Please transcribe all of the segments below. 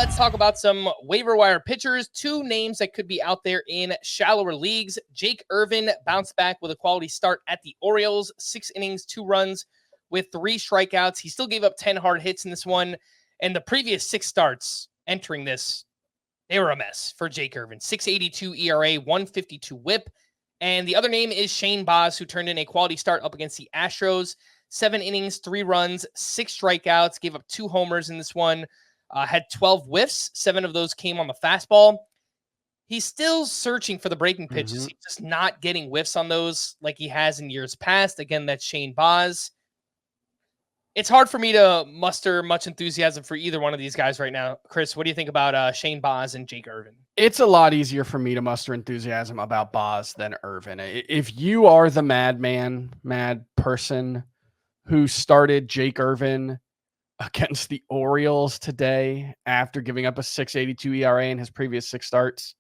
let's talk about some waiver wire pitchers. Two names that could be out there in shallower leagues. Jake Irvin bounced back with a quality start at the Orioles. 6 innings, 2 runs with 3 strikeouts. He still gave up 10 hard hits in this one. And the previous 6 starts entering this, they were a mess for Jake Irvin. 6.82 ERA, 152 whip. And the other name is Shane Baz, who turned in a quality start up against the Astros. 7 innings, 3 runs, 6 strikeouts, gave up 2 homers in this one. Had 12 whiffs. 7 of those came on the fastball. He's still searching for the breaking pitches. He's just not getting whiffs on those like he has in years past. Again, that's Shane Baz. It's hard for me to muster much enthusiasm for either one of these guys right now. Chris, what do you think about Shane Baz and Jake Irvin? It's a lot easier for me to muster enthusiasm about Baz than Irvin. If you are the mad person who started Jake Irvin against the Orioles today after giving up a 6.82 ERA in his previous 6 starts,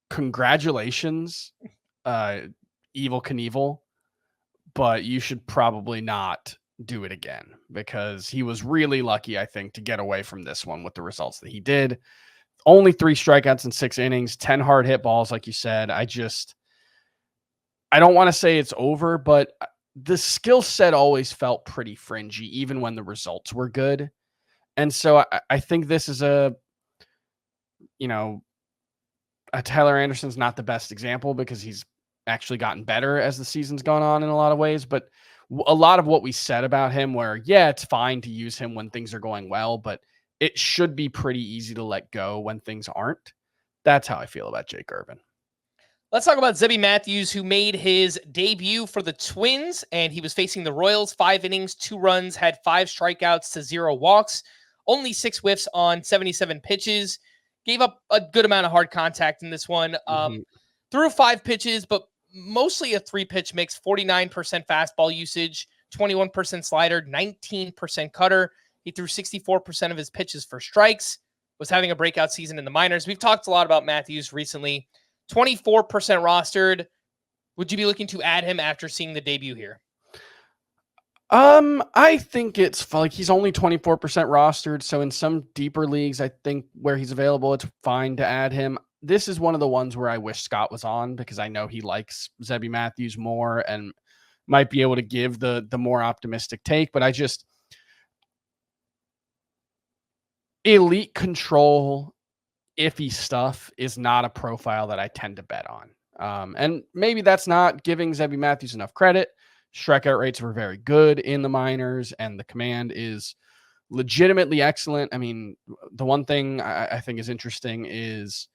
congratulations, Evel Knievel, but you should probably not do it again because he was really lucky, I think, to get away from this one with the results that he did. Only 3 strikeouts in 6 innings, 10 hard hit balls, like you said. I don't want to say it's over, but the skill set always felt pretty fringy, even when the results were good. And so I think this is Tyler Anderson's not the best example because he's actually gotten better as the season's gone on in a lot of ways. But a lot of what we said about him where, yeah, it's fine to use him when things are going well, but it should be pretty easy to let go when things aren't. That's how I feel about Jake Irvin. Let's talk about Sebie Matthews, who made his debut for the Twins, and he was facing the Royals. 5 innings, 2 runs, had 5 strikeouts to 0 walks, only 6 whiffs on 77 pitches. Gave up a good amount of hard contact in this one. Threw 5 pitches, but mostly a 3-pitch mix, 49% fastball usage, 21% slider, 19% cutter. He threw 64% of his pitches for strikes, was having a breakout season in the minors. We've talked a lot about Matthews recently. 24% rostered. Would you be looking to add him after seeing the debut here? I think it's like he's only 24% rostered. So in some deeper leagues, I think where he's available, it's fine to add him. This is one of the ones where I wish Scott was on because I know he likes Sebie Matthews more and might be able to give the more optimistic take. But elite control, iffy stuff is not a profile that I tend to bet on. And maybe that's not giving Sebie Matthews enough credit. Strikeout rates were very good in the minors, and the command is legitimately excellent. I mean, the one thing I think is interesting is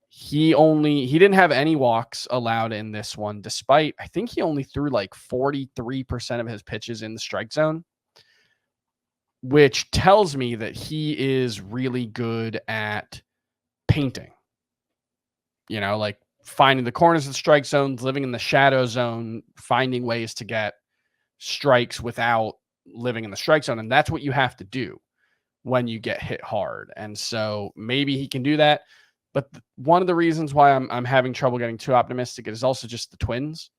he didn't have any walks allowed in this one, despite I think he only threw like 43% of his pitches in the strike zone, which tells me that he is really good at painting, like finding the corners of the strike zones, living in the shadow zone, finding ways to get strikes without living in the strike zone. And that's what you have to do when you get hit hard. And so maybe he can do that. But one of the reasons why I'm having trouble getting too optimistic is also just the Twins.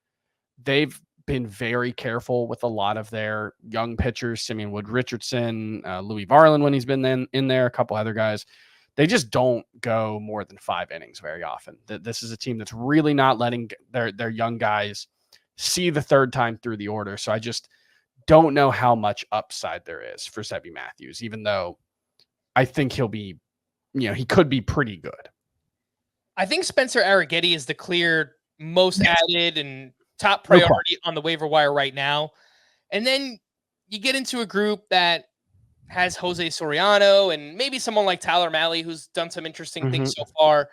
They've been very careful with a lot of their young pitchers, Simeon Wood Richardson, Louis Varland when he's been in there, a couple other guys. They just don't go more than 5 innings very often. This is a team that's really not letting their young guys see the third time through the order. So I just don't know how much upside there is for Sebie Matthews, even though I think he'll be, he could be pretty good. I think Spencer Arrighetti is the clear most added and top priority on the waiver wire right now. And then you get into a group that has Jose Soriano and maybe someone like Tyler Mahle, who's done some interesting things so far.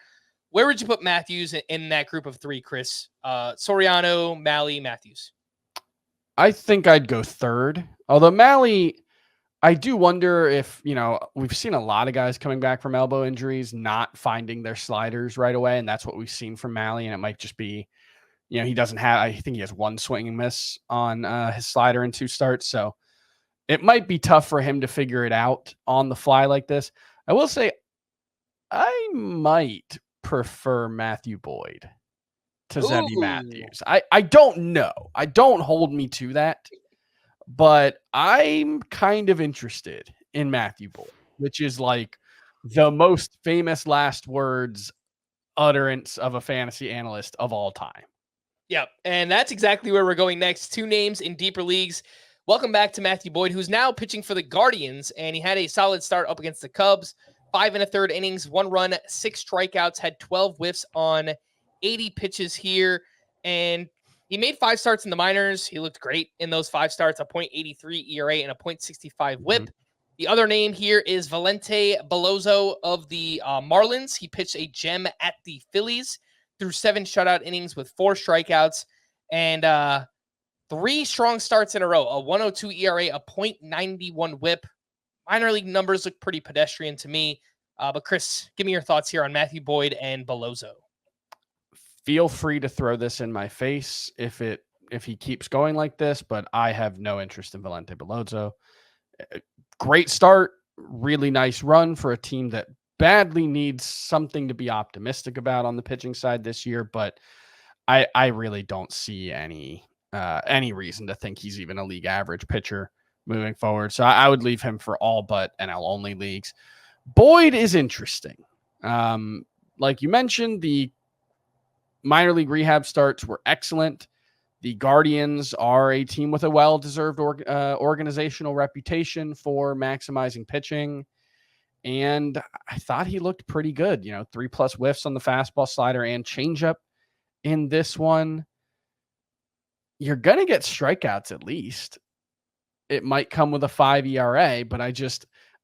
Where would you put Matthews in that group of 3, Chris? Soriano, Mahle, Matthews. I think I'd go third. Although Mahle, I do wonder if, we've seen a lot of guys coming back from elbow injuries, not finding their sliders right away. And that's what we've seen from Mahle. And it might just be, he doesn't have, I think he has 1 swing and miss on his slider in 2 starts. So it might be tough for him to figure it out on the fly like this. I will say I might prefer Matthew Boyd to Sebie Matthews. I don't know. I don't hold me to that, but I'm kind of interested in Matthew Boyd. which is like the most famous last words utterance of a fantasy analyst of all time. Yeah, and that's exactly where we're going next. 2 names in deeper leagues. Welcome back to Matthew Boyd, who's now pitching for the Guardians, and he had a solid start up against the Cubs. 5 1/3 innings, 1 run, 6 strikeouts, had 12 whiffs on 80 pitches here, and he made 5 starts in the minors. He looked great in those 5 starts, a .83 ERA and a .65 whip. Mhm. The other name here is Valente Bellozo of the Marlins. He pitched a gem at the Phillies, through 7 shutout innings with 4 strikeouts and 3 strong starts in a row, a 102 ERA, a .91 whip. Minor league numbers look pretty pedestrian to me. But Chris, give me your thoughts here on Matthew Boyd and Bellozo. Feel free to throw this in my face if he keeps going like this, but I have no interest in Valente Bellozo. Great start, really nice run for a team that badly needs something to be optimistic about on the pitching side this year, but I really don't see any reason to think he's even a league average pitcher moving forward. So I would leave him for all but NL only leagues. Boyd is interesting. Like you mentioned, the minor league rehab starts were excellent. The Guardians are a team with a well-deserved organizational reputation for maximizing pitching. And I thought he looked pretty good, 3+ whiffs on the fastball, slider, and changeup in this one. You're going to get strikeouts at least. It might come with a 5 ERA, but I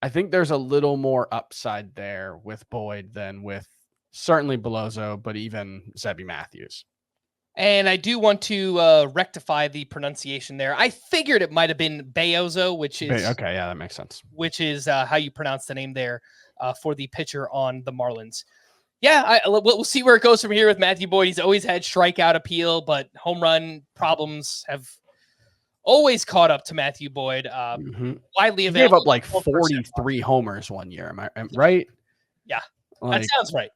think there's a little more upside there with Boyd than with certainly Bellozo, but even Sebie Matthews. And I do want to rectify the pronunciation there. I figured it might have been Bellozo, which is okay. Yeah, that makes sense. Which is how you pronounce the name there for the pitcher on the Marlins. Yeah, we'll see where it goes from here with Matthew Boyd. He's always had strikeout appeal, but home run problems have always caught up to Matthew Boyd. Widely available. He gave up like 43 homers one year. Am I right? Yeah, that sounds right.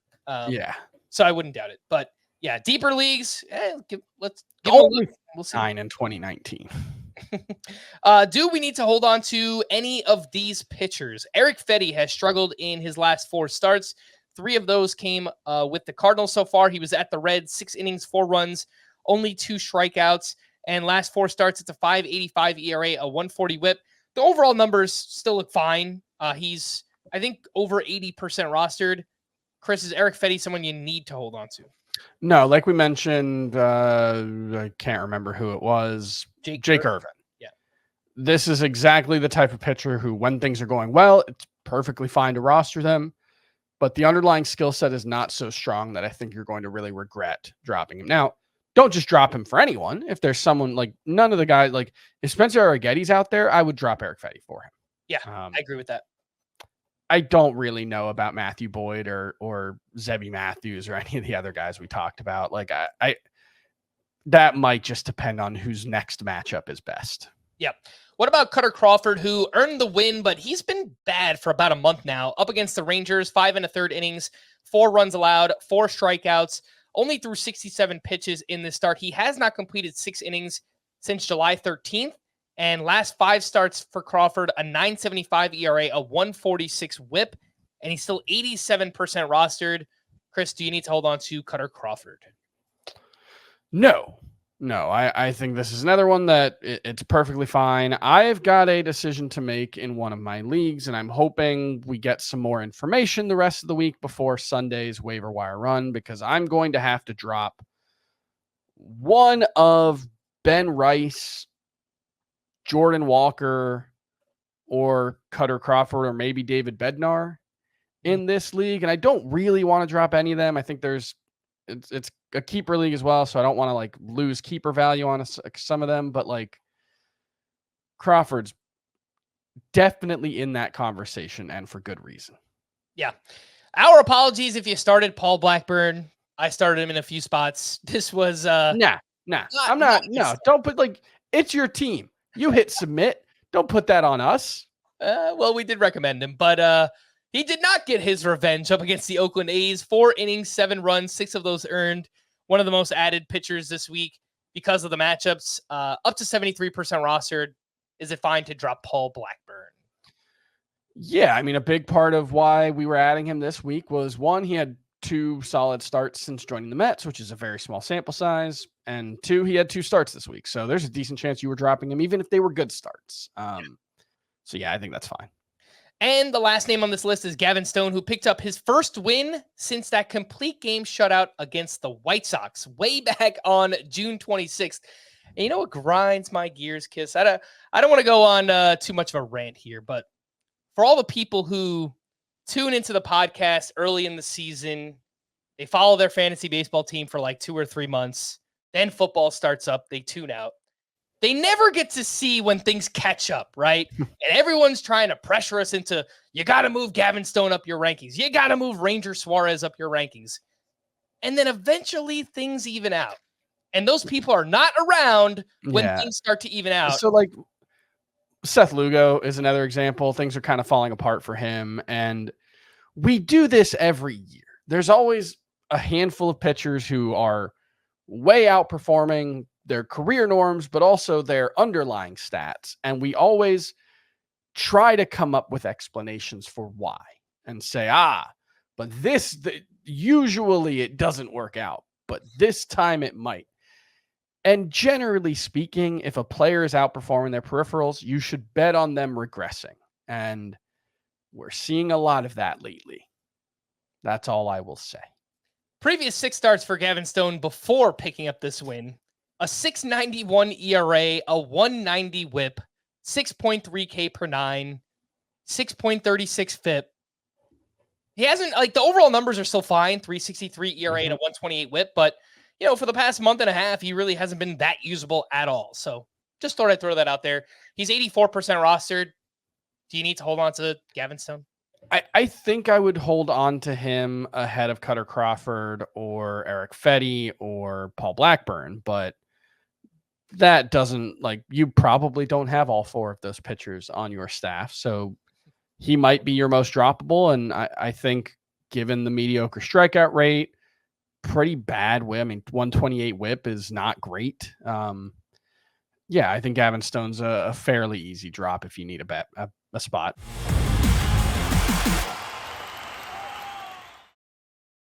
Yeah. So I wouldn't doubt it, but. Yeah, deeper leagues. Let's only we'll see. 9 in 2019. Do we need to hold on to any of these pitchers? Eric Fetty has struggled in his last 4 starts. 3 of those came with the Cardinals so far. He was at the Reds, 6 innings, 4 runs, only 2 strikeouts, and last 4 starts, it's a .585 ERA, a 140 whip. The overall numbers still look fine. He's, I think, over 80% rostered. Chris, is Eric Fetty someone you need to hold on to? No, like we mentioned, I can't remember who it was. Jake Irvin. Yeah. This is exactly the type of pitcher who, when things are going well, it's perfectly fine to roster them. But the underlying skill set is not so strong that I think you're going to really regret dropping him. Now, don't just drop him for anyone. If there's someone like none of the guys, like if Spencer Arrigetti's out there, I would drop Eric Fetty for him. Yeah, I agree with that. I don't really know about Matthew Boyd or Sebie Matthews or any of the other guys we talked about. Like I that might just depend on whose next matchup is best. Yep. What about Cutter Crawford, who earned the win, but he's been bad for about a month now, up against the Rangers, 5 1/3 innings, 4 runs allowed, 4 strikeouts, only threw 67 pitches in this start. He has not completed 6 innings since July 13th. And last 5 starts for Crawford, a .975 ERA, a 146 whip, and he's still 87% rostered. Chris, do you need to hold on to Cutter Crawford? No, I think this is another one that it's perfectly fine. I've got a decision to make in one of my leagues, and I'm hoping we get some more information the rest of the week before Sunday's waiver wire run, because I'm going to have to drop one of Ben Rice, Jordan Walker, or Cutter Crawford, or maybe David Bednar in this league. And I don't really want to drop any of them. I think it's a keeper league as well, so I don't want to like lose keeper value on some of them, but like Crawford's definitely in that conversation, and for good reason. Yeah. Our apologies if you started Paul Blackburn. I started him in a few spots. This was I'm not. Don't put like, it's your team. You hit submit. Don't put that on us. Well, we did recommend him, but he did not get his revenge up against the Oakland A's. 4 innings, 7 runs, 6 of those earned. One of the most added pitchers this week because of the matchups. Up to 73% rostered. Is it fine to drop Paul Blackburn? Yeah, I mean, a big part of why we were adding him this week was, one, he had 2 solid starts since joining the Mets, which is a very small sample size, and 2, he had 2 starts this week. So there's a decent chance you were dropping him, even if they were good starts. So yeah, I think that's fine. And the last name on this list is Gavin Stone, who picked up his first win since that complete game shutout against the White Sox way back on June 26th. And you know what grinds my gears, Kiss? I don't want to go on too much of a rant here, but for all the people who tune into the podcast early in the season, they follow their fantasy baseball team for like 2 or 3 months. Then football starts up. They tune out. They never get to see when things catch up, right? And everyone's trying to pressure us into, you got to move Gavin Stone up your rankings. You got to move Ranger Suarez up your rankings. And then eventually things even out. And those people are not around when things start to even out. So like Seth Lugo is another example. Things are kind of falling apart for him. And we do this every year. There's always a handful of pitchers who are way outperforming their career norms, but also their underlying stats. And we always try to come up with explanations for why and say, but usually it doesn't work out, but this time it might. And generally speaking, if a player is outperforming their peripherals, you should bet on them regressing. And we're seeing a lot of that lately. That's all I will say. Previous 6 starts for Gavin Stone before picking up this win: a 6.91 ERA, a 190 WHIP, 6.3 K per 9, 6.36 FIP. He hasn't, like, the overall numbers are still fine, 3.63 ERA and a 128 WHIP, but for the past month and a half, he really hasn't been that usable at all. So just thought I'd throw that out there. He's 84% rostered. Do you need to hold on to Gavin Stone? I think I would hold on to him ahead of Cutter Crawford or Eric Fetty or Paul Blackburn, but that doesn't, like, you probably don't have all 4 of those pitchers on your staff. So he might be your most droppable. And I think given the mediocre strikeout rate, pretty bad whip. I mean, 128 whip is not great. I think Gavin Stone's a fairly easy drop if you need a spot.